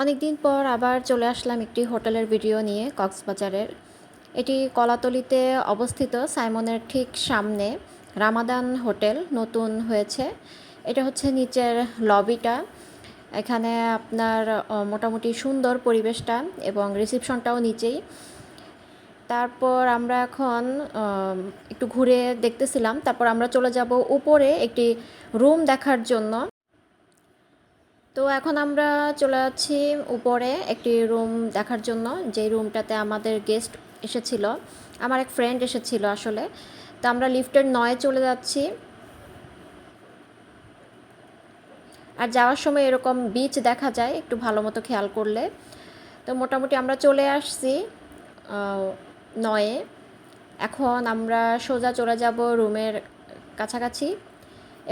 অনেকদিন পর আবার চলে আসলাম একটি হোটেলের ভিডিও নিয়ে কক্সবাজারের। এটি কলাতলিতে অবস্থিত, সাইমনের ঠিক সামনে রামাদান হোটেল নতুন হয়েছে। এটা হচ্ছে নিচের লবিটা। এখানে আপনার মোটামুটি সুন্দর পরিবেশটা এবং রিসেপশনটাও নিচেই। তারপর আমরা এখন একটু ঘুরে দেখতেছিলাম, তারপর আমরা চলে যাব উপরে একটি রুম দেখার জন্য। তো এখন আমরা চলে যাচ্ছি উপরে একটি রুম দেখার জন্য, যেই রুমটাতে আমাদের গেস্ট এসেছিল, আমার এক ফ্রেন্ড এসেছিল আসলে। তো আমরা লিফটের 9-এ চলে যাচ্ছি। আর যাওয়ার সময় এরকম বিচ দেখা যায় একটু ভালো মতো খেয়াল করলে। তো মোটামুটি আমরা চলে আসছি 9-এ। এখন আমরা সোজা চলে যাব রুমের কাছাকাছি।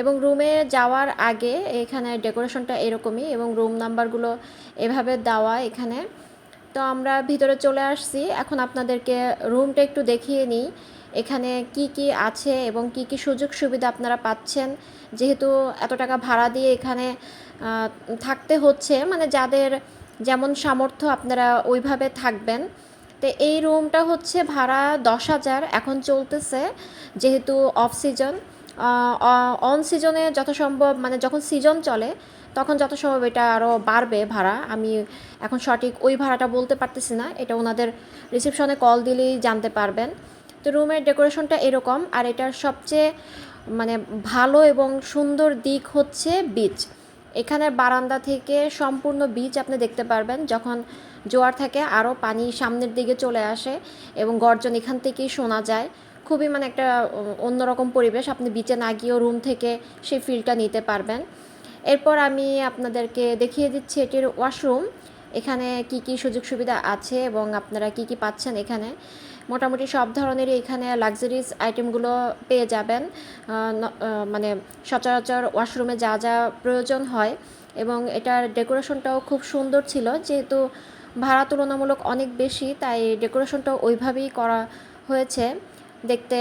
এবং রুমে যাওয়ার আগে এখানে ডেকোরেশনটা এরকমই এবং রুম নাম্বারগুলো এভাবে দেওয়া এখানে। তো আমরা ভিতরে চলে আসছি। এখন আপনাদেরকে রুমটা একটু দেখিয়ে নিই, এখানে কি কি আছে এবং কি কি সুযোগ সুবিধা আপনারা পাচ্ছেন। যেহেতু এত টাকা ভাড়া দিয়ে এখানে থাকতে হচ্ছে, মানে যাদের যেমন সামর্থ্য আপনারা ওইভাবে থাকবেন। তো এই রুমটা হচ্ছে ভাড়া 10,000 এখন চলতেছে, যেহেতু অফ সিজন। অন সিজনে যথাসম্ভব, মানে যখন সিজন চলে তখন যথাসম্ভব এটা আরও বাড়বে ভাড়া। আমি এখন সঠিক ওই ভাড়াটা বলতে পারতেছি না, এটা ওনাদের রিসেপশনে কল দিলেই জানতে পারবেন। তো রুমের ডেকোরেশনটা এরকম। আর এটার সবচেয়ে মানে ভালো এবং সুন্দর দিক হচ্ছে বিচ। এখানের বারান্দা থেকে সম্পূর্ণ বিচ আপনি দেখতে পারবেন। যখন জোয়ার থাকে আরও পানি সামনের দিকে চলে আসে এবং গর্জন এখান থেকেই শোনা যায়। খুবই মানে একটা অন্যরকম পরিবেশ, আপনি বিচে না গিয়েও রুম থেকে সেই ফিলটা নিতে পারবেন। এরপর আমি আপনাদেরকে দেখিয়ে দিচ্ছি এটির ওয়াশরুম, এখানে কি কি সুযোগ সুবিধা আছে এবং আপনারা কি কি পাচ্ছেন এখানে। মোটামুটি সব ধরনেরই এখানে লাক্সারিস আইটেমগুলো পেয়ে যাবেন, মানে সচরাচর ওয়াশরুমে যা যা প্রয়োজন হয়। এবং এটার ডেকোরেশনটাও খুব সুন্দর ছিল, যেহেতু ভাড়া তুলনামূলক অনেক বেশি, তাই ডেকোরেশনটাও ওইভাবেই করা হয়েছে। দেখতে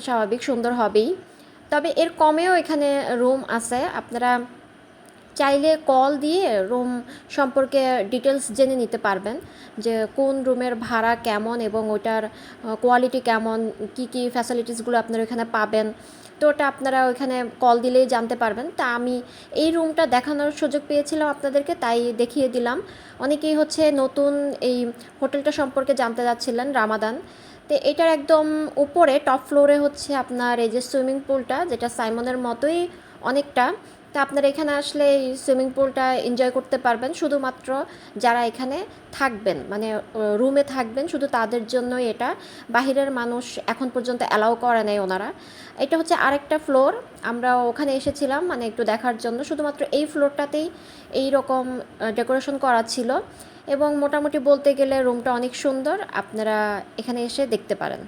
স্বাভাবিক সুন্দর হবেই। তবে এর কমেও এখানে রুম আছে, আপনারা চাইলে কল দিয়ে রুম সম্পর্কে ডিটেলস জেনে নিতে পারবেন, যে কোন রুমের ভাড়া কেমন এবং ওটার কোয়ালিটি কেমন, কি কি ফ্যাসিলিটিসগুলো আপনারা এখানে পাবেন। তো ওটা আপনারা ওইখানে কল দিলেই জানতে পারবেন। তা আমি এই রুমটা দেখানোর সুযোগ পেয়েছিলাম আপনাদেরকে, তাই দেখিয়ে দিলাম। অনেকেই হচ্ছে নতুন এই হোটেলটা সম্পর্কে জানতে যাচ্ছিলেন, রামাদান। তো এটার একদম উপরে টপ ফ্লোরে হচ্ছে আপনার এই যে সুইমিং পুলটা, যেটা সাইমনের মতোই অনেকটা। তা আপনারা এখানে আসলে এই সুইমিং পুলটা এনজয় করতে পারবেন, শুধুমাত্র যারা এখানে থাকবেন, মানে রুমে থাকবেন শুধু তাদের জন্যই এটা। বাহিরের মানুষ এখন পর্যন্ত অ্যালাউ করে নেয় ওনারা। এটা হচ্ছে আরেকটা ফ্লোর, আমরা ওখানে এসেছিলাম মানে একটু দেখার জন্য। শুধুমাত্র এই ফ্লোরটাতেই এই রকম ডেকোরেশন করা ছিল এবং মোটামুটি বলতে গেলে রুমটা অনেক সুন্দর, আপনারা এখানে এসে দেখতে পারেন।